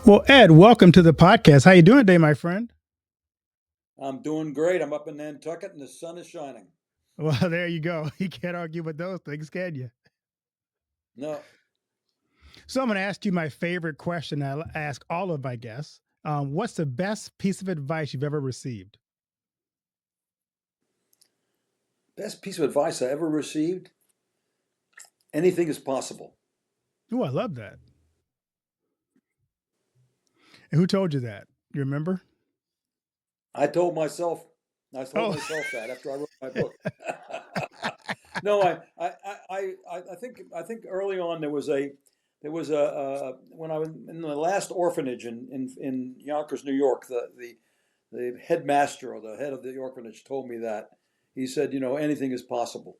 Well, Ed, welcome to the podcast. How you doing today, my friend? I'm doing great. I'm up in Nantucket and the sun is shining. Well, there you go. You can't argue with those things, can you? No, So I'm going to ask you my favorite question. I ask all of my guests. What's the best piece of advice you've ever received? best piece of advice I ever received, anything is possible. Oh, I love that. And who told you that? You remember? I told myself, I told Oh, myself that after I wrote my book. No, I think early on there was a when I was in the last orphanage in Yonkers, New York, the headmaster or the head of the orphanage told me that. He said, anything is possible.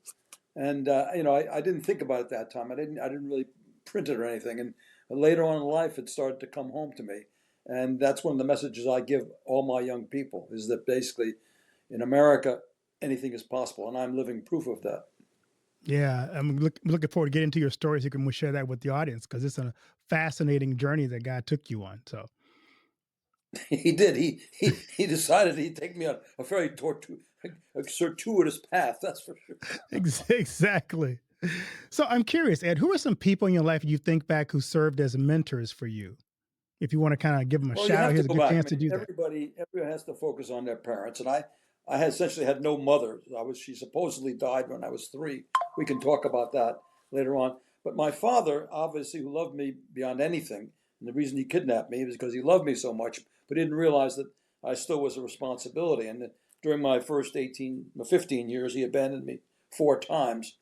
And I didn't think about it at that time. I didn't really print it or anything. And later on in life, it started to come home to me. And that's one of the messages I give all my young people is that basically in America, anything is possible. And I'm living proof of that. yeah. I'm looking forward to getting into your stories. You can share that with the audience because it's a fascinating journey that God took you on. So, He did. He decided he'd take me on a very a circuitous path. That's for sure. exactly. So I'm curious, Ed, who are some people in your life you think back who served as mentors for you? If you want to kind of give them a Well, you shout out, have to here's a go good back. I chance to mean, do that. everybody has to focus on their parents, and I had essentially had no mother. She supposedly died when I was 3. We can talk about that later on. But my father, obviously, who loved me beyond anything, and the reason he kidnapped me was because he loved me so much, but he didn't realize that I still was a responsibility. And that during my first 15 years, he abandoned me 4 times.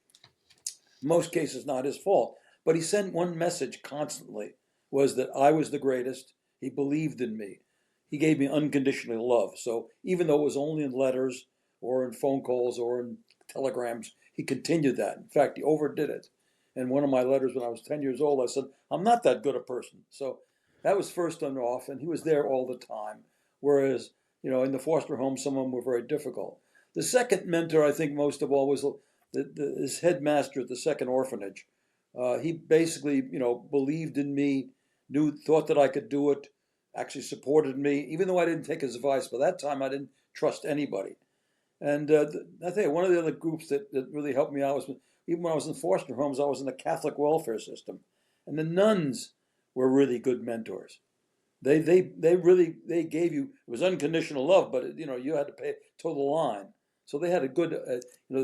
In most cases, not his fault. But he sent one message constantly was that I was the greatest. He believed in me. He gave me unconditional love. So even though it was only in letters or in phone calls or in telegrams, he continued that. In fact, he overdid it. In one of my letters when I was 10 years old, I said, I'm not that good a person. So that was first and off, and he was there all the time. Whereas, in the foster home, some of them were very difficult. The second mentor, I think, most of all, was his headmaster at the second orphanage. He basically, believed in me, thought that I could do it, actually supported me, even though I didn't take his advice. By that time, I didn't trust anybody. And I think one of the other groups that really helped me out was even when I was in foster homes, I was in the Catholic welfare system, and the nuns were really good mentors. They gave you, it was unconditional love, but you had to pay toe the line. So they had a good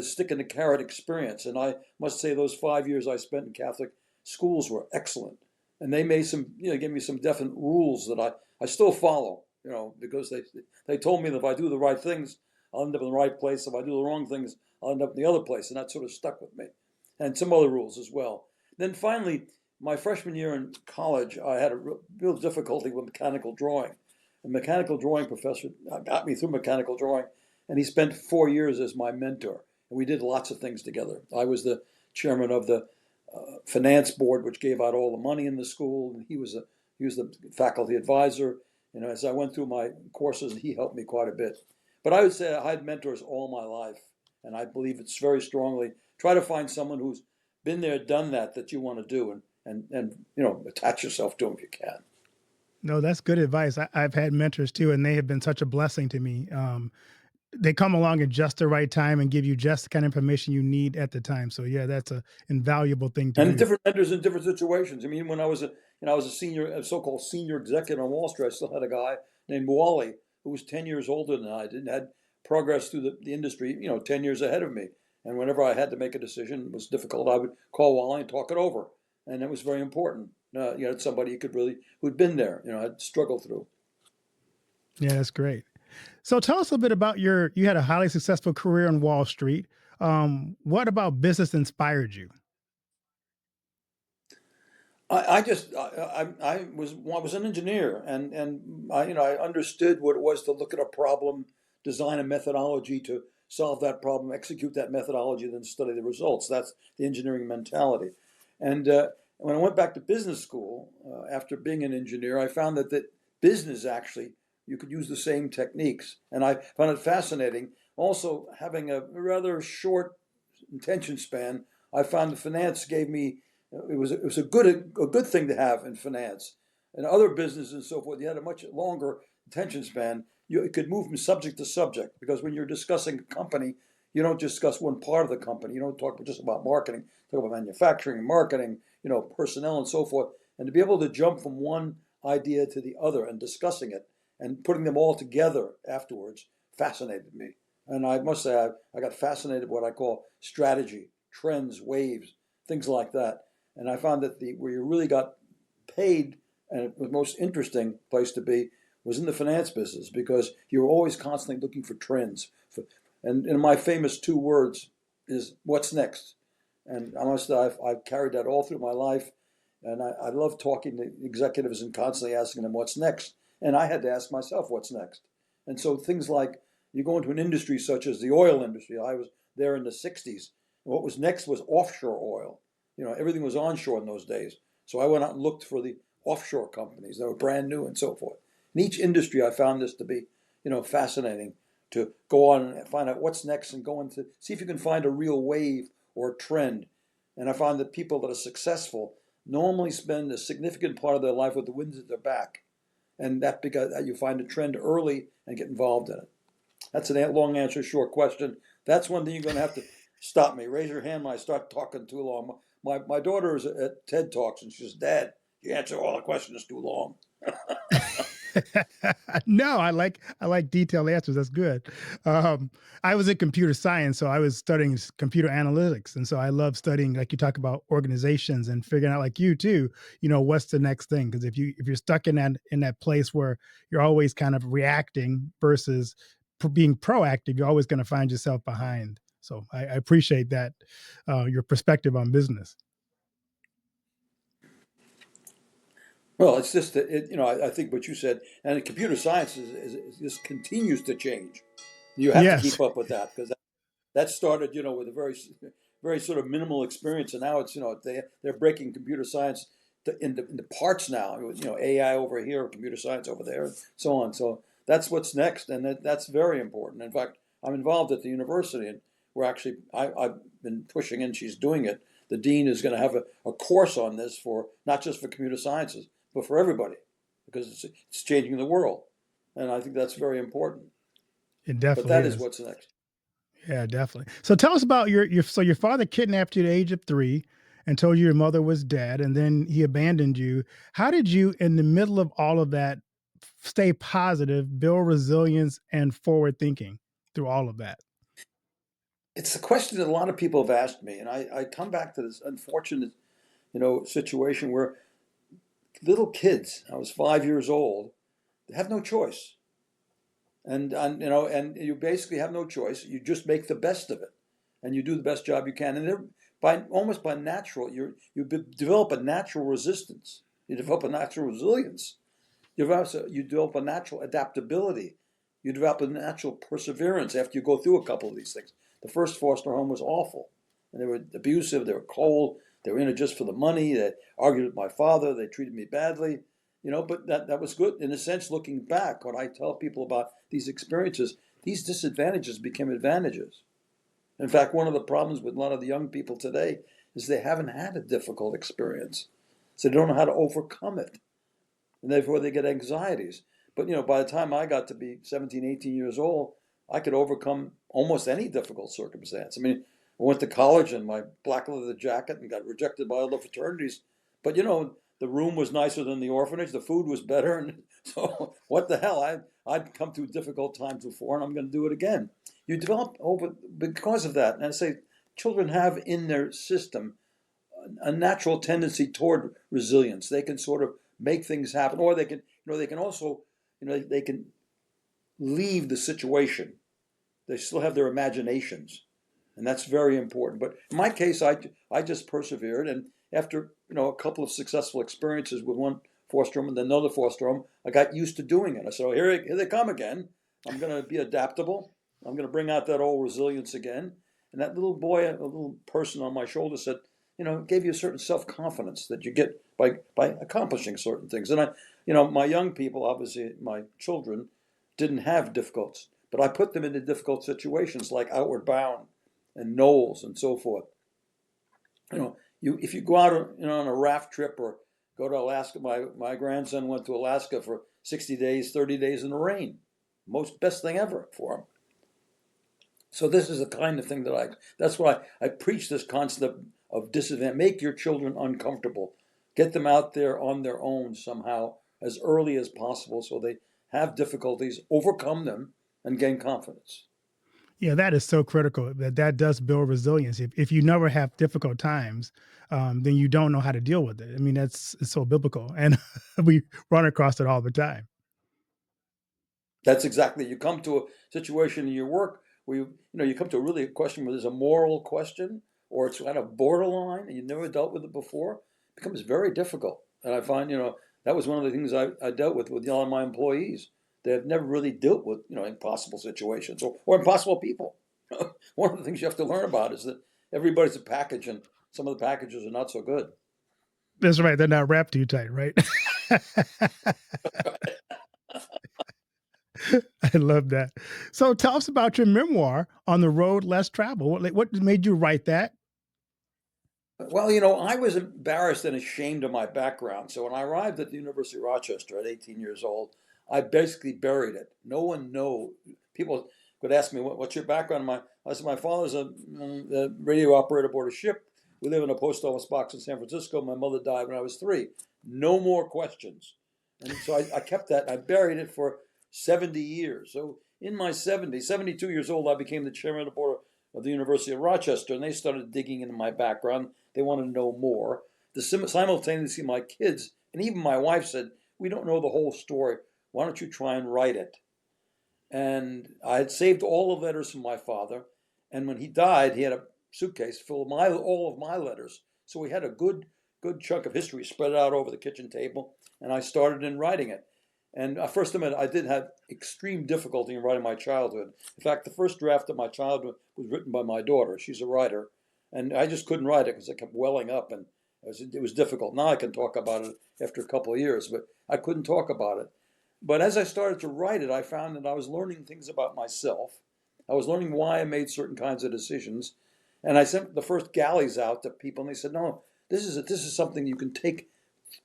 stick in the carrot experience, and I must say those 5 years I spent in Catholic schools were excellent, and they made some gave me some definite rules that I still follow, because they told me that if I do the right things, I'll end up in the right place. If I do the wrong things, I'll end up in the other place, and that sort of stuck with me, and some other rules as well. Then finally, my freshman year in college, I had a real difficulty with mechanical drawing. A mechanical drawing professor got me through mechanical drawing, and he spent 4 years as my mentor. And we did lots of things together. I was the chairman of the finance board, which gave out all the money in the school, and he was the faculty advisor. As I went through my courses, he helped me quite a bit. But I would say I had mentors all my life, and I believe it's very strongly. Try to find someone who's been there, done that you want to do, and attach yourself to them if you can. No, that's good advice. I've had mentors too, and they have been such a blessing to me. They come along at just the right time and give you just the kind of information you need at the time. So yeah, that's a invaluable thing to And do. different mentors in different situations. I mean, when I was a senior, a so-called senior executive on Wall Street, I still had a guy named Wally who was 10 years older than I did and had progress through the industry, 10 years ahead of me. And whenever I had to make a decision, it was difficult, I would call Wally and talk it over. And that was very important. Somebody who'd been there, had struggled through. Yeah, that's great. So tell us a bit about you had a highly successful career on Wall Street. What about business inspired you? I was an engineer, and I understood what it was to look at a problem, design a methodology to solve that problem, execute that methodology, then study the results. That's the engineering mentality. And when I went back to business school after being an engineer, I found that business actually you could use the same techniques, and I found it fascinating. Also, having a rather short attention span, I found the finance gave me it was a good thing to have in finance. In other businesses and so forth, you had a much longer attention span. You could move from subject to subject, because when you're discussing a company, you don't discuss one part of the company. You don't talk just about marketing. You talk about manufacturing and marketing, personnel and so forth. And to be able to jump from one idea to the other and discussing it and putting them all together afterwards fascinated me. And I must say, I got fascinated with what I call strategy, trends, waves, things like that. And I found that where you really got paid, and the most interesting place to be, was in the finance business, because you were always constantly looking for trends. And my famous two words is, what's next? And I must say, I've carried that all through my life. And I love talking to executives and constantly asking them what's next. And I had to ask myself what's next. And so things like, you go into an industry such as the oil industry. I was there in the 60s. And what was next was offshore oil. Everything was onshore in those days. So I went out and looked for the offshore companies that were brand new and so forth. In each industry, I found this to be, fascinating, to go on and find out what's next and go into, see if you can find a real wave or a trend. And I found that people that are successful normally spend a significant part of their life with the winds at their back. And that because you find a trend early and get involved in it. That's a long answer, short question. That's one thing you're going to have to stop me. Raise your hand when I start talking too long. My daughter is at TED Talks, and she says, Dad, you answer all the questions too long. No, I like detailed answers. That's good. Um, I was in computer science, so I was studying computer analytics, and so I love studying, like you talk about organizations and figuring out, like you too, what's the next thing? Because if you're stuck in that place where you're always kind of reacting versus being proactive, you're always going to find yourself behind. So I appreciate that, your perspective on business. Well, it's just that I think what you said, and computer science just continues to change. You have to Yes. keep up with that, because that started, with a very, very sort of minimal experience, and now it's, they're breaking computer science into parts now. AI over here, computer science over there, and so on. So that's what's next, and that's very important. In fact, I'm involved at the university, and we're actually I've been pushing, and she's doing it. The dean is going to have a course on this, for not just for computer sciences, but for everybody, because it's changing the world, and I think that's very important. It But definitely that is is. what's next. Yeah, definitely. So tell us about your father kidnapped you at the age of 3 and told you your mother was dead, and then he abandoned you. How did you, in the middle of all of that, stay positive, build resilience, and forward thinking through all of that? It's a question that a lot of people have asked me, and I come back to this unfortunate, situation where little kids, I was 5 years old, they have no choice. And you basically have no choice. You just make the best of it, and you do the best job you can. And they're almost by natural, develop a natural resistance. You develop a natural resilience. You develop a natural adaptability. You develop a natural perseverance after you go through a couple of these things. The first foster home was awful, and they were abusive. They were cold. They were in it just for the money. They argued with my father. They treated me badly. But that was good. In a sense, looking back, when I tell people about these experiences, these disadvantages became advantages. In fact, one of the problems with a lot of the young people today is they haven't had a difficult experience. So they don't know how to overcome it. And therefore they get anxieties. But, by the time I got to be 17, 18 years old, I could overcome almost any difficult circumstance. I mean, I went to college in my black leather jacket and got rejected by all the fraternities. But, the room was nicer than the orphanage. The food was better. And so what the hell? I'd come through difficult times before, and I'm going to do it again. You develop because of that. And I say children have in their system a natural tendency toward resilience. They can sort of make things happen, or they can also, they can leave the situation. They still have their imaginations, and that's very important. But in my case, I just persevered, and after a couple of successful experiences with one foster home and then another foster home, I got used to doing it. I said, oh, here they come again. I'm going to be adaptable. I'm going to bring out that old resilience again. And that little boy, a little person on my shoulder said, gave you a certain self-confidence that you get by accomplishing certain things. And my young people, obviously my children, didn't have difficulties, but I put them into difficult situations like Outward Bound and Knowles and so forth. If you go out on a raft trip or go to Alaska. My grandson went to Alaska for 60 days, 30 days in the rain. Best thing ever for him. So this is the kind of thing that's why I preach this concept of disadvantage. Make your children uncomfortable. Get them out there on their own somehow as early as possible so they have difficulties, overcome them, and gain confidence. Yeah, that is so critical. That does build resilience. If you never have difficult times, then you don't know how to deal with it. I mean, it's so biblical, and we run across it all the time. That's exactly. You come to a situation in your work where you come to a question where there's a moral question or it's kind of borderline and you've never dealt with it before. It becomes very difficult. And I find that was one of the things I dealt with a lot of my employees. They have never really dealt with impossible situations or impossible people. One of the things you have to learn about is that everybody's a package, and some of the packages are not so good. That's right. They're not wrapped too tight, right? I love that. So tell us about your memoir, On the Road Less Travel. What made you write that? Well, I was embarrassed and ashamed of my background. So when I arrived at the University of Rochester at 18 years old, I basically buried it. No one know. People would ask me, "What's your background?" I said, "My father's a radio operator aboard a ship. We live in a post office box in San Francisco. My mother died when I was 3." No more questions. And so I kept that. And I buried it for 70 years. So in my 70s, 72 years old, I became the chairman of the board of the University of Rochester, and they started digging into my background. They wanted to know more. Simultaneously, my kids and even my wife said, "We don't know the whole story. Why don't you try and write it?" And I had saved all the letters from my father. And when he died, he had a suitcase full of all of my letters. So we had a good chunk of history spread out over the kitchen table. And I started in writing it. And I first admit I did have extreme difficulty in writing my childhood. In fact, the first draft of my childhood was written by my daughter. She's a writer. And I just couldn't write it because it kept welling up, and it was difficult. Now I can talk about it after a couple of years, but I couldn't talk about it. But as I started to write it, I found that I was learning things about myself. I was learning why I made certain kinds of decisions. And I sent the first galleys out to people, and they said, "No, this is something you can take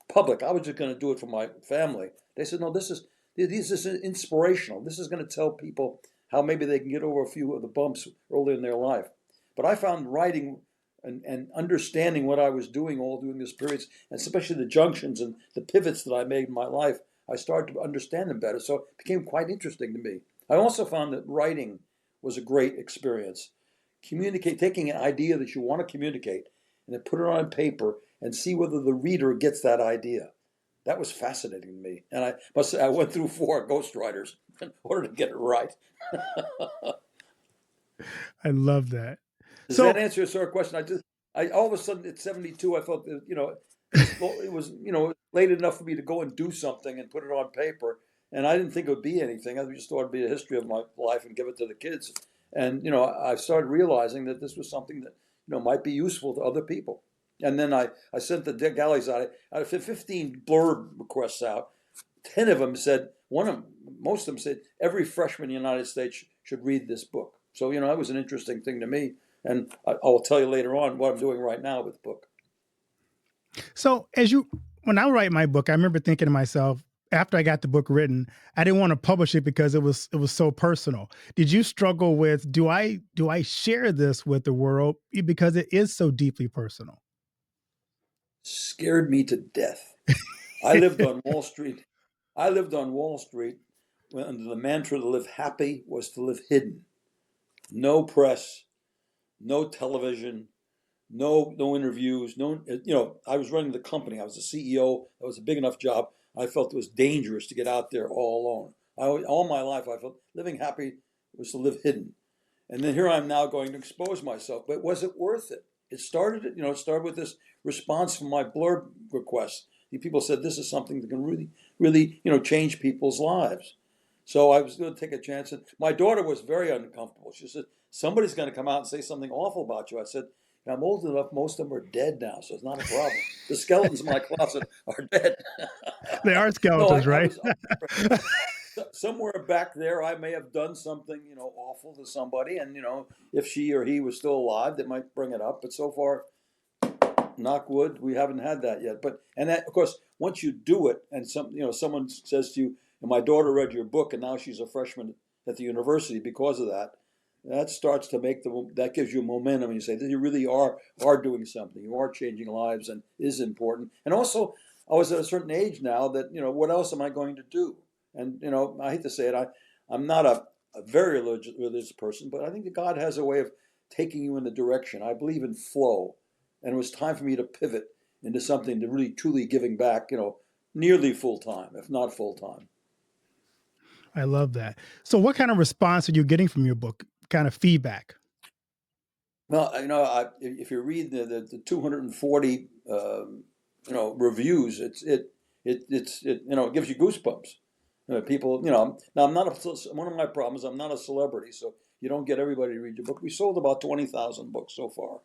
public." I was just going to do it for my family. They said, "No, this is inspirational. This is going to tell people how maybe they can get over a few of the bumps early in their life." But I found writing and understanding what I was doing all during this period, and especially the junctions and the pivots that I made in my life, I started to understand them better. So it became quite interesting to me. I also found that writing was a great experience. Taking an idea that you want to communicate and then put it on paper and see whether the reader gets that idea. That was fascinating to me. And I must say, I went through 4 ghostwriters in order to get it right. I love that. Does that So answer your sort of question? I all of a sudden at 72, I felt that, it was late enough for me to go and do something and put it on paper. And I didn't think it would be anything. I just thought it'd be a history of my life and give it to the kids. And, I started realizing that this was something that, might be useful to other people. And then I sent the galleys out. Out of 15 blurb requests out, 10 of them said, most of them said, every freshman in the United States should read this book. So, that was an interesting thing to me. And I'll tell you later on what I'm doing right now with the book. So when I write my book, I remember thinking to myself, after I got the book written, I didn't want to publish it because it was so personal. Did you struggle with, do I share this with the world because it is so deeply personal? Scared me to death. I lived on Wall Street. Under the mantra to live happy was to live hidden. No press, no television, no interviews, no. I was running the company. I was the CEO. That was a big enough job. I felt it was dangerous to get out there all alone. All my life, I felt living happy was to live hidden. And then here I'm now going to expose myself. But was it worth it? It started with this response from my blurb requests. People said this is something that can really, really, change people's lives. So I was going to take a chance. And my daughter was very uncomfortable. She said, "Somebody's going to come out and say something awful about you." I said, "I'm old enough. Most of them are dead now, so it's not a problem. The skeletons in my closet are dead." They are No, skeletons, I right? was somewhere back there. I may have done something, awful to somebody, and if she or he was still alive, they might bring it up. But so far, knock wood, we haven't had that yet. But and that, of course, once you do it, and someone says to you, and my daughter read your book, and now she's a freshman at the university because of that. That starts to that gives you momentum, and you say that you really are doing something. You are changing lives, and is important. And also, I was at a certain age now that what else am I going to do? And I hate to say it, I'm not a very religious person, but I think that God has a way of taking you in the direction. I believe in flow, and it was time for me to pivot into something to really truly giving back, nearly full time, if not full time. I love that. So, what kind of response are you getting from your book? Kind of feedback? Well, if you read the 240 reviews, it gives you goosebumps. People, now I'm not one of my problems. I'm not a celebrity, so you don't get everybody to read your book. We sold about 20,000 books so far,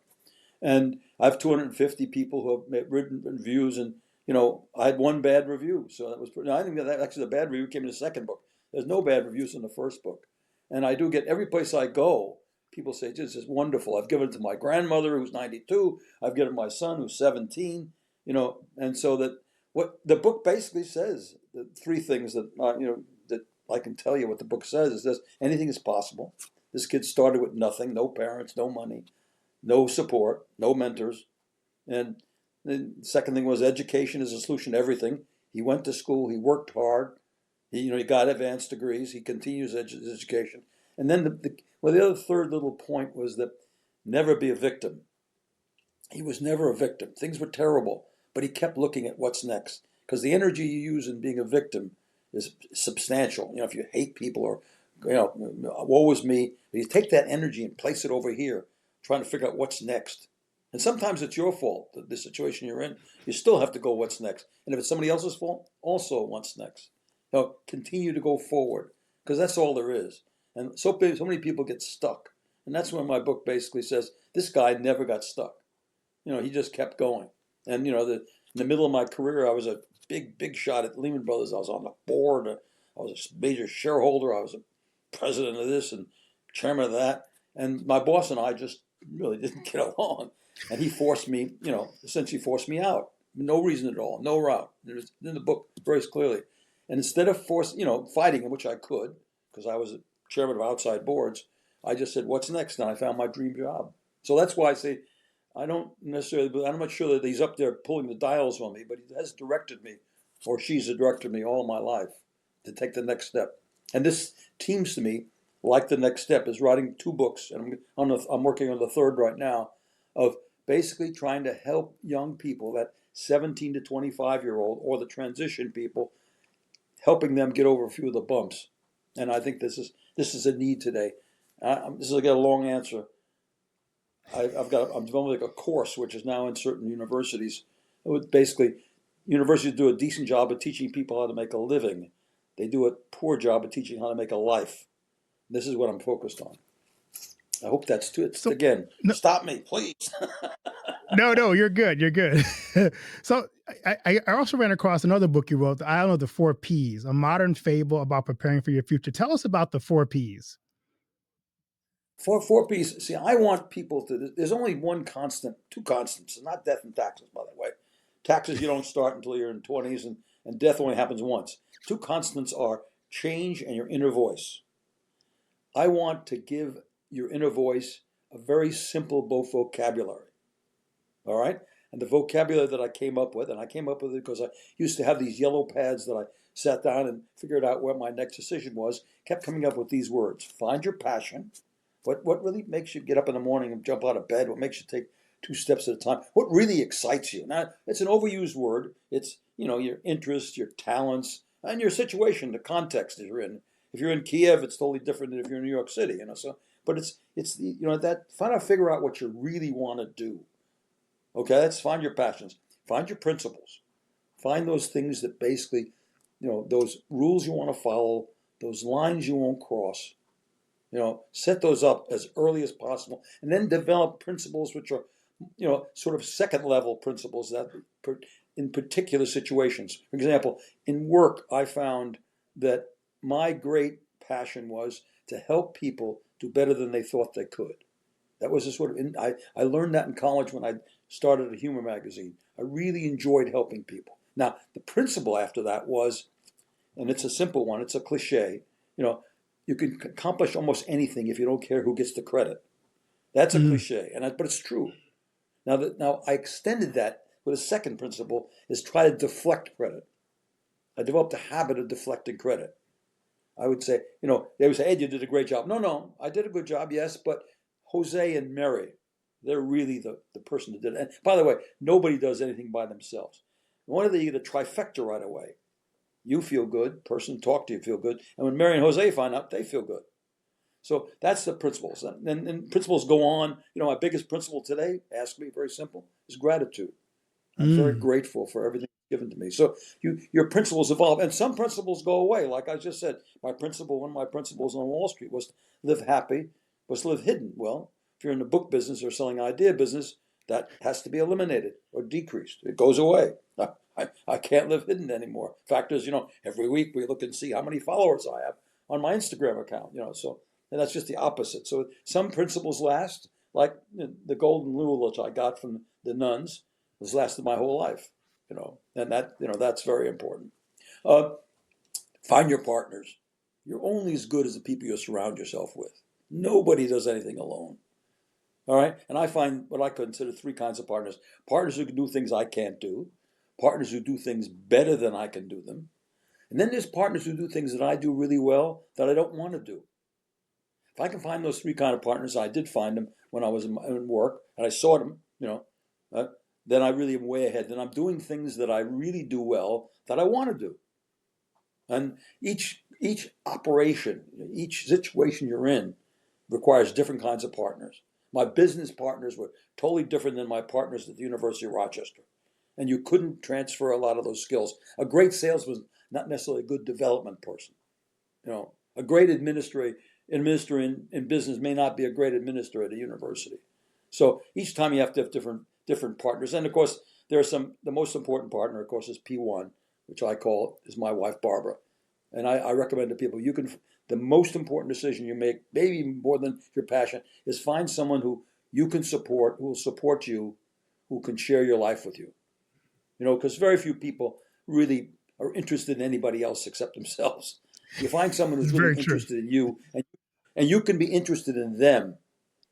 and I have 250 people who have written reviews, and I had one bad review, so that was I think that actually the bad review came in the second book. There's no bad reviews in the first book, and I do get every place I go. People say, this is wonderful. I've given it to my grandmother who's 92. I've given it to my son who's 17. And so that what the book basically says, the three things that that I can tell you what the book says is this: anything is possible. This kid started with nothing, no parents, no money, no support, no mentors. And the second thing was education is a solution to everything. He went to school, he worked hard, he got advanced degrees, he continues his education. And then the other third little point was that never be a victim. He was never a victim. Things were terrible, but he kept looking at what's next. Because the energy you use in being a victim is substantial. If you hate people or, woe is me, you take that energy and place it over here, trying to figure out what's next. And sometimes it's your fault, the situation you're in. You still have to go, what's next? And if it's somebody else's fault, also what's next. Continue to go forward, because that's all there is. And so many people get stuck. And that's when my book basically says, this guy never got stuck. He just kept going. And, in the middle of my career, I was a big shot at Lehman Brothers. I was on the board. I was a major shareholder. I was a president of this and chairman of that. And my boss and I just really didn't get along. And he forced me, essentially forced me out. No reason at all, no route. It was in the book very clearly. And instead of fighting, which I could, because I was a chairman of outside boards, I just said, what's next? And I found my dream job. So that's why I say, I'm not sure that he's up there pulling the dials on me, but he has directed me, or she's directed me all my life to take the next step. And this seems to me like the next step is writing 2 books, and I'm working on the third right now, of basically trying to help young people, that 17 to 25-year-old, or the transition people, helping them get over a few of the bumps. And I think this is a need today. This is a long answer. I'm developing a course which is now in certain universities. It would basically, universities do a decent job of teaching people how to make a living. They do a poor job of teaching how to make a life. This is what I'm focused on. I hope that's too. So, Again, no, stop me, please. no, you're good. You're good. So, I also ran across another book you wrote, The Island of the Four Ps, a modern fable about preparing for your future. Tell us about the four Ps. Four P's. See, I want people to. There's only one constant, two constants, not death and taxes, by the way. Taxes you don't start until you're in 20s, and death only happens once. Two constants are change and your inner voice. I want to give your inner voice a very simple vocabulary. All right? And the vocabulary that I came up with, and I came up with it because I used to have these yellow pads that I sat down and figured out where my next decision was, kept coming up with these words. Find your passion. What really makes you get up in the morning and jump out of bed? What makes you take 2 steps at a time? What really excites you? Now, it's an overused word. It's, your interests, your talents, and your situation, the context that you're in. If you're in Kiev, it's totally different than if you're in New York City, So, but it's that find out, figure out what you really want to do. Okay, let's find your passions, find your principles, find those things that basically, those rules you want to follow, those lines you won't cross. Set those up as early as possible, and then develop principles which are, sort of second level principles that in particular situations. For example, in work, I found that my great passion was to help people do better than they thought they could. That was a sort of, I learned that in college when I started a humor magazine. I really enjoyed helping people. Now, the principle after that was, and it's a simple one, it's a cliche, you know, you can accomplish almost anything if you don't care who gets the credit. That's a Mm. cliche, but it's true. Now I extended that with a second principle, is try to deflect credit. I developed a habit of deflecting credit. I would say, they would say, Ed, you did a great job. No, I did a good job, yes, but Jose and Mary, they're really the person that did it. And by the way, nobody does anything by themselves. One of the trifecta right away. You feel good, person talk to you feel good, and when Mary and Jose find out, they feel good. So that's the principles. And principles go on. My biggest principle today, ask me, very simple, is gratitude. I'm very Mm. grateful for everything given to me. So your principles evolve, and some principles go away. Like I just said, one of my principles on Wall Street was to live happy, was to live hidden. Well, if you're in the book business or selling idea business, that has to be eliminated or decreased. It goes away. I can't live hidden anymore. Fact is, every week we look and see how many followers I have on my Instagram account. So, and that's just the opposite. So some principles last, like the golden rule which I got from the nuns, has lasted my whole life. And that's very important. Uh, Find your partners. You're only as good as the people you surround yourself with. Nobody does anything alone. All right. And I find what I consider three kinds of partners: partners who can do things I can't do, partners who do things better than I can do them, and then there's partners who do things that I do really well that I don't want to do. If I can find those three kind of partners, I did find them when I was in work, and I saw them, uh, then I really am way ahead. Then I'm doing things that I really do well that I want to do. And each operation, each situation you're in requires different kinds of partners. My business partners were totally different than my partners at the University of Rochester. And you couldn't transfer a lot of those skills. A great salesman is not necessarily a good development person. A great administrator in business may not be a great administrator at a university. So each time you have to have different partners. And of course, the most important partner, of course, is P1, which I call is my wife, Barbara. And I recommend to people, the most important decision you make, maybe more than your passion, is find someone who you can support, who will support you, who can share your life with you. Because very few people really are interested in anybody else except themselves. You find someone who's really Very true. interested in you, and you can be interested in them.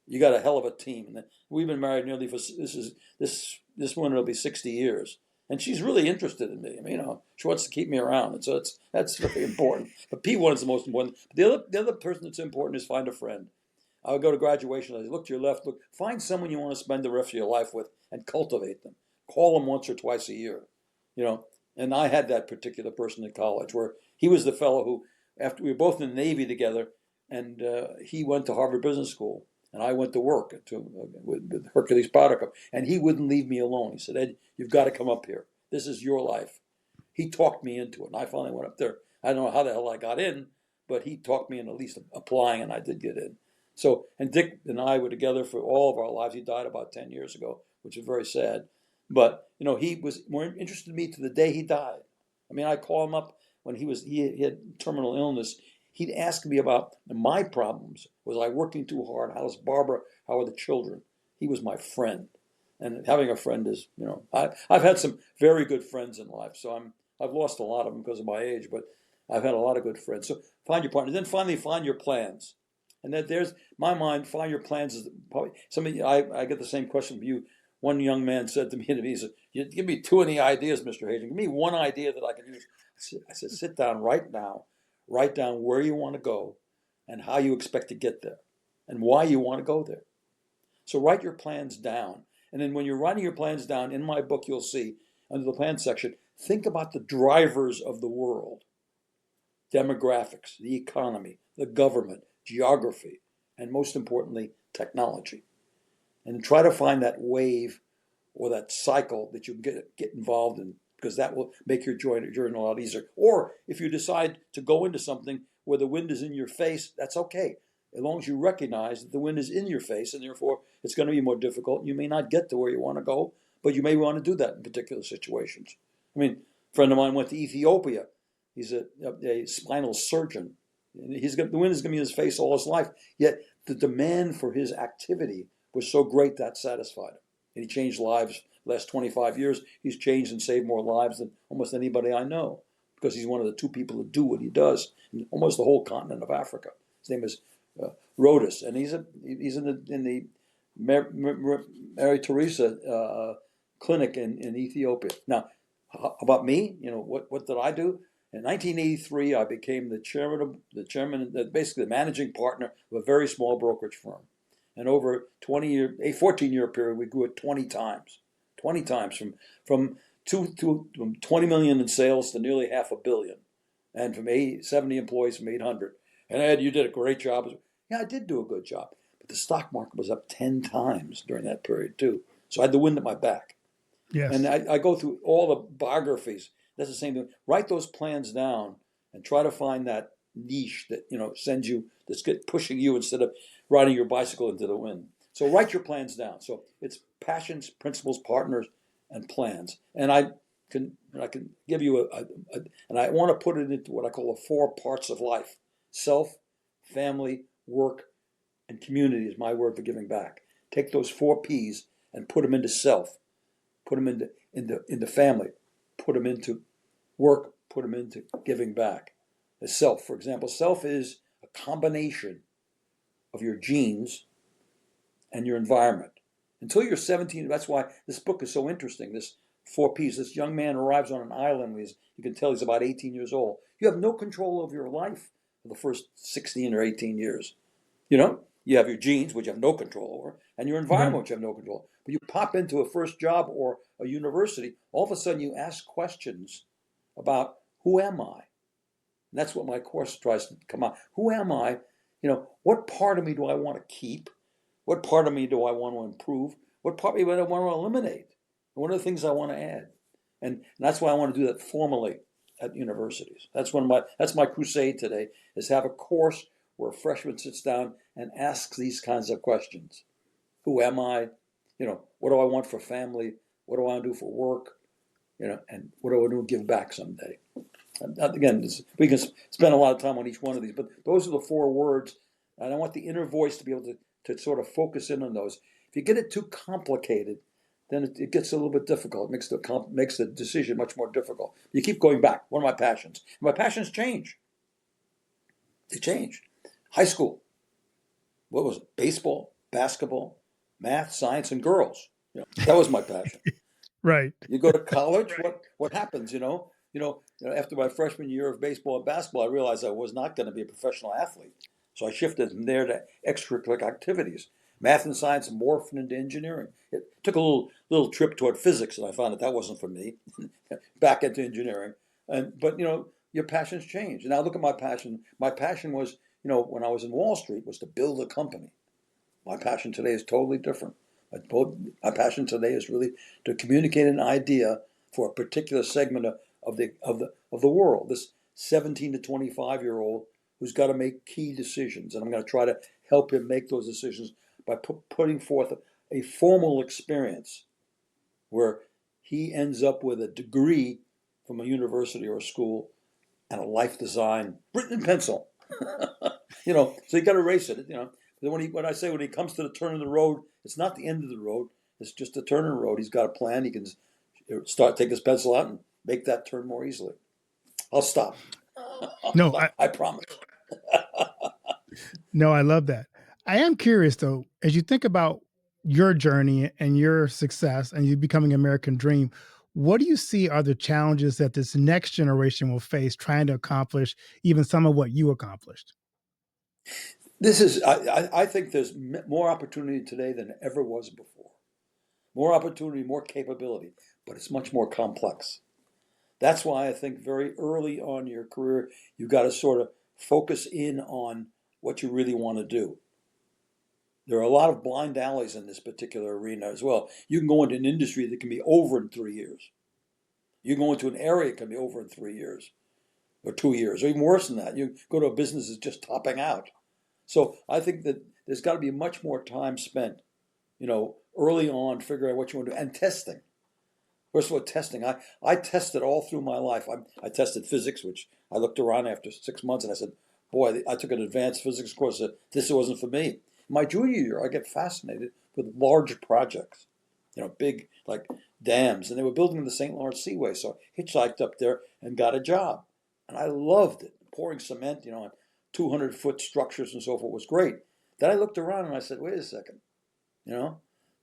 You got a hell of a team. And we've been married nearly for this one will be 60 years, and she's really interested in me. I mean, she wants to keep me around, and so that's very important. But P1 is the most important. The other person that's important is find a friend. I would go to graduation. I look to your left. Find someone you want to spend the rest of your life with, and cultivate them. Call them once or twice a year. And I had that particular person in college, where he was the fellow who, after we were both in the Navy together, and he went to Harvard Business School, and I went to work with Hercules Product Company, and he wouldn't leave me alone. He said, Ed, you've got to come up here. This is your life. He talked me into it, and I finally went up there. I don't know how the hell I got in, but he talked me into at least applying, and I did get in. So, and Dick and I were together for all of our lives. He died about 10 years ago, which is very sad. But, he was more interested in me to the day he died. I mean, I call him up when he had terminal illness. He'd ask me about my problems. Was I working too hard? How's Barbara? How are the children? He was my friend. And having a friend is, I've had some very good friends in life. So I've lost a lot of them because of my age, but I've had a lot of good friends. So find your partner. Then finally find your plans. And that there's my mind, find your plans is probably somebody. I get the same question from you. One young man said to me, he said, "You give me too many ideas, Mr. Hajim. Give me one idea that I can use." I said, sit down right now, write down where you want to go and how you expect to get there and why you want to go there. So write your plans down. And then when you're writing your plans down, in my book, you'll see under the plan section, think about the drivers of the world: demographics, the economy, the government, geography, and most importantly, technology. And try to find that wave or that cycle that you can get involved in, because that will make your journey a lot easier. Or if you decide to go into something where the wind is in your face, that's okay, as long as you recognize that the wind is in your face, and therefore it's going to be more difficult. You may not get to where you want to go, but you may want to do that in particular situations. I mean, a friend of mine went to Ethiopia. He's a spinal surgeon. The wind is going to be in his face all his life. Yet the demand for his activity was so great that satisfied him. And he changed lives the last 25 years. He's changed and saved more lives than almost anybody I know, because he's one of the two people that do what he does in almost the whole continent of Africa. His name is Rhodes, and he's in the Mary Teresa clinic in Ethiopia. Now, about me, what did I do? In 1983, I became the chairman, basically the managing partner of a very small brokerage firm. And over a 14-year period, we grew it 20 times. 20 times from 20 million in sales to nearly $500 million, and from 70 employees from 800. And Ed, you did a great job. Yeah, I did do a good job. But the stock market was up 10 times during that period too. So I had the wind at my back. Yes. And I go through all the biographies. That's the same thing. Write those plans down and try to find that niche that sends you, that's pushing you instead of riding your bicycle into the wind. So write your plans down. So it's passions, principles, partners, and plans. And I can give you and I want to put it into what I call the 4 parts of life: self, family, work, and community is my word for giving back. Take those 4 P's and put them into self, put them into family, put them into work, put them into giving back. The self, for example, self is a combination of your genes and your environment. Until you're 17, that's why this book is so interesting. This 4 P's. This young man arrives on an island. You can tell he's about 18 years old. You have no control over your life for the first 16 or 18 years. You have your genes, which you have no control over, and your environment, which you have no control. But you pop into a first job or a university, all of a sudden you ask questions about, who am I? And that's what my course tries to come out. Who am I? What part of me do I want to keep? What part of me do I want to improve? What part of me do I want to eliminate? What are the things I want to add? And that's why I want to do that formally at universities. That's my crusade today, is have a course where a freshman sits down and asks these kinds of questions. Who am I? What do I want for family? What do I want to do for work? And what do I want to give back someday? Again, we can spend a lot of time on each one of these, but those are the 4 words, and I want the inner voice to be able to sort of focus in on those. If you get it too complicated, then it gets a little bit difficult. It makes the decision much more difficult. You keep going back. What are my passions? My passions change. They change. High school. What was it? Baseball, basketball, math, science, and girls. That was my passion. Right. You go to college. What happens? After my freshman year of baseball and basketball, I realized I was not going to be a professional athlete. So I shifted from there to extracurricular activities. Math and science morphed into engineering. It took a little trip toward physics, and I found that wasn't for me. Back into engineering. But your passions change. And now look at my passion. My passion was, when I was in Wall Street, was to build a company. My passion today is totally different. My passion today is really to communicate an idea for a particular segment of the world. This 17 to 25-year-old who's got to make key decisions, and I'm going to try to help him make those decisions by putting forth a formal experience where he ends up with a degree from a university or a school and a life design written in pencil. So you got to erase it. When he comes to the turn of the road, it's not the end of the road. It's just a turn in the road. He's got a plan. He can take his pencil out and make that turn more easily. I'll stop. No, I promise. No, I love that. I am curious though, as you think about your journey and your success and you becoming American dream, what do you see are the challenges that this next generation will face trying to accomplish even some of what you accomplished? I think there's more opportunity today than ever was before. More opportunity, more capability, but it's much more complex. That's why I think very early on in your career, you've got to sort of focus in on what you really want to do. There are a lot of blind alleys in this particular arena as well. You can go into an industry that can be over in 3 years. You can go into an area that can be over in 3 years or 2 years, or even worse than that. You go to a business that's just topping out. So I think that there's got to be much more time spent, early on figuring out what you want to do, and testing. First of all, testing. I tested all through my life. I tested physics, which I looked around after 6 months and I said, boy, I took an advanced physics course. This wasn't for me. My junior year, I get fascinated with large projects, big like dams, and they were building the St. Lawrence Seaway. So I hitchhiked up there and got a job, and I loved it. Pouring cement, on 200-foot structures and so forth was great. Then I looked around and I said, wait a second,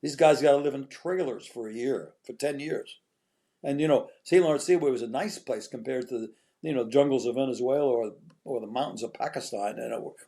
these guys got to live in trailers for 10 years. And, St. Lawrence Seaway was a nice place compared to the, jungles of Venezuela or the mountains of Pakistan,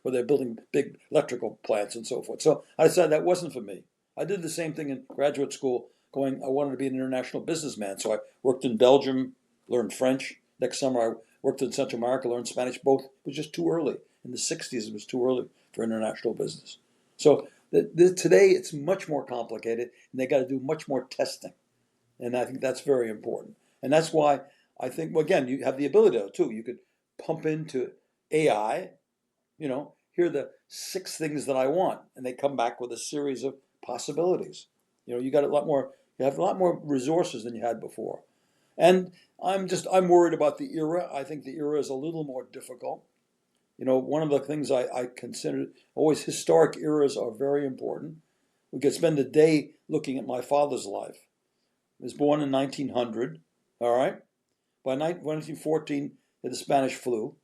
where they're building big electrical plants and so forth. So I decided that wasn't for me. I did the same thing in graduate school, I wanted to be an international businessman. So I worked in Belgium, learned French. Next summer, I worked in Central America, learned Spanish. Both it was just too early. In the 60s, it was too early for international business. So today, it's much more complicated, and they got to do much more testing. And I think that's very important. And that's why I think, well, again, you have the ability to, too. You could pump into AI, here are the 6 things that I want. And they come back with a series of possibilities. You got you have a lot more resources than you had before. And I'm worried about the era. I think the era is a little more difficult. One of the things I consider, always historic eras are very important. We could spend a day looking at my father's life. He was born in 1900, all right? By 1914, you had the Spanish flu.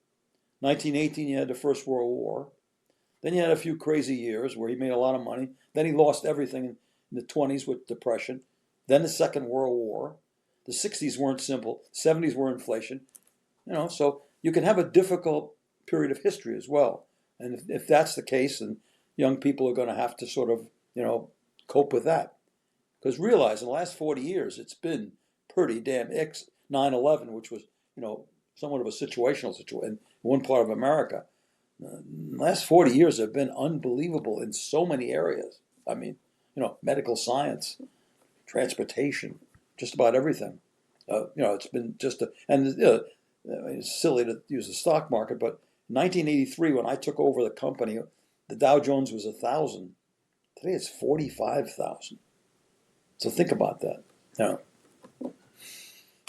1918, you had the First World War. Then you had a few crazy years where he made a lot of money. Then he lost everything in the 20s with depression. Then the Second World War. The 60s weren't simple. 70s were inflation. So you can have a difficult period of history as well. And if that's the case, then young people are going to have to sort of, cope with that. Because realize in the last 40 years, it's been pretty damn 9/11, which was, somewhat of a situational situation in one part of America. The last 40 years have been unbelievable in so many areas. I mean, medical science, transportation, just about everything. It's been it's silly to use the stock market, but 1983, when I took over the company, the Dow Jones was 1,000. Today it's 45,000. So think about that.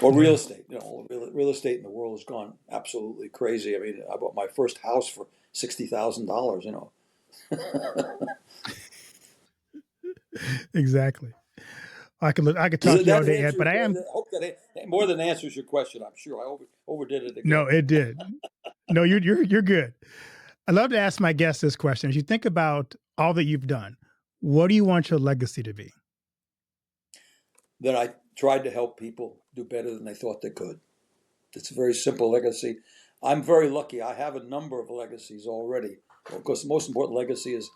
Or real estate. Real estate in the world has gone absolutely crazy. I mean, I bought my first house for $60,000. Exactly. I could talk Does to you all that day, Ed, answer? but I am I hope that more than answers your question. I'm sure I overdid it no, again. it did. No, you're good. I love to ask my guests this question. As you think about all that you've done, what do you want your legacy to be? That I tried to help people do better than they thought they could. It's a very simple legacy. I'm very lucky. I have a number of legacies already. Of course, the most important legacy is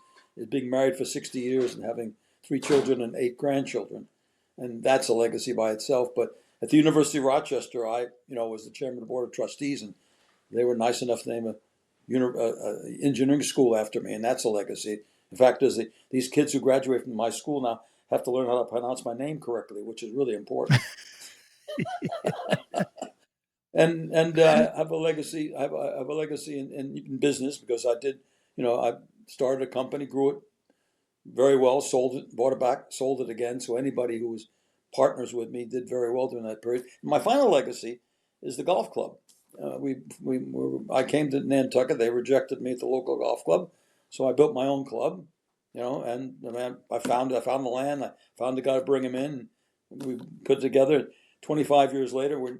being married for 60 years and having 3 children and 8 grandchildren. And that's a legacy by itself. But at the University of Rochester, I was the chairman of the board of trustees, and they were nice enough to name a engineering school after me, and that's a legacy. In fact, these kids who graduate from my school now have to learn how to pronounce my name correctly, which is really important. And I have a legacy. I have a legacy in business because I did. I started a company, grew it very well, sold it, bought it back, sold it again. So anybody who was partners with me did very well during that period. My final legacy is the golf club. I came to Nantucket. They rejected me at the local golf club, so I built my own club. And I found the land. I found the guy to bring him in. We put it together. 25 years later, we're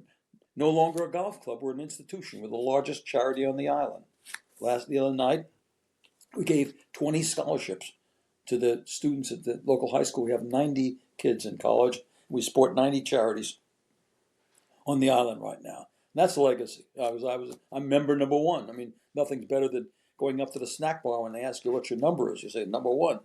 no longer a golf club. We're an institution. We're the largest charity on the island. The other night, we gave 20 scholarships to the students at the local high school. We have 90 kids in college. We support 90 charities on the island right now. And that's the legacy. I'm member number 1. I mean, nothing's better than going up to the snack bar when they ask you what your number is. You say number 1.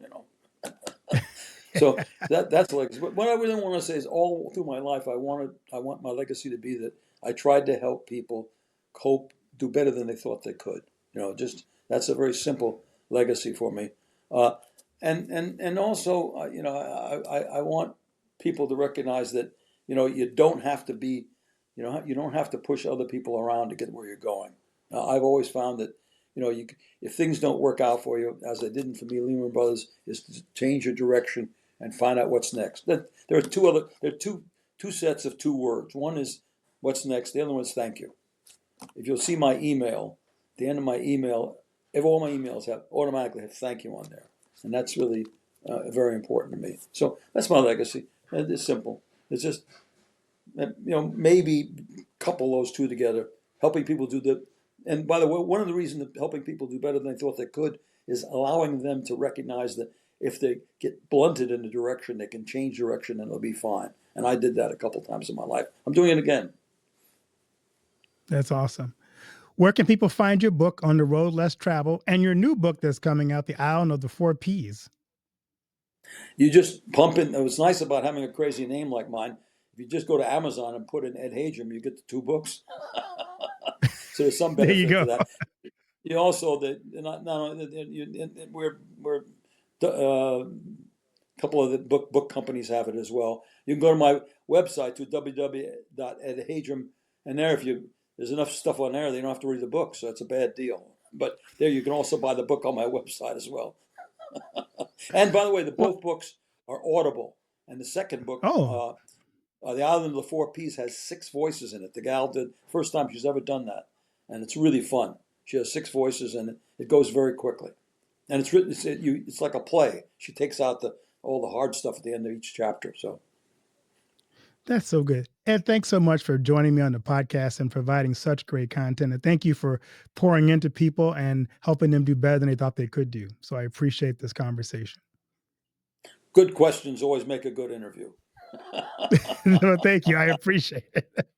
So that's the legacy. But what I really want to say is, all through my life, I want my legacy to be that I tried to help people cope, do better than they thought they could. Just that's a very simple legacy for me. And also, I want people to recognize that you don't have to be, you don't have to push other people around to get where you're going. I've always found that if things don't work out for you, as they didn't for me, Lehman Brothers, is to change your direction and find out what's next. There are two sets of 2 words. One is what's next. The other one is thank you. If you'll see my email, at the end of my email, all my emails automatically have thank you on there. And that's really very important to me. So that's my legacy. And it's simple. It's just, maybe couple those two together, helping people do the. And by the way, one of the reasons that helping people do better than they thought they could is allowing them to recognize that if they get blunted in a direction, they can change direction and it'll be fine. And I did that a couple times in my life. I'm doing it again. That's awesome. Where can people find your book, On the Road Less Travel, and your new book that's coming out, The Island of the Four Ps? You just pump in. What's nice about having a crazy name like mine, if you just go to Amazon and put in Ed Hajim, you get the two books. So there's some There you benefit go. to that. You also not only we're a couple of the book companies have it as well. You can go to my website to www.edhajim, and there's enough stuff on there, they don't have to read the book, so it's a bad deal. But there, you can also buy the book on my website as well. And by the way, both books are audible. And the second book, Oh, The Island of the Four Ps, has 6 voices in it. The gal did first time she's ever done that, and it's really fun. She has 6 voices, and it goes very quickly. And it's written. It's like a play. She takes out all the hard stuff at the end of each chapter. So that's so good. Ed, thanks so much for joining me on the podcast and providing such great content. And thank you for pouring into people and helping them do better than they thought they could do. So I appreciate this conversation. good questions always make a good interview. No, thank you. I appreciate it.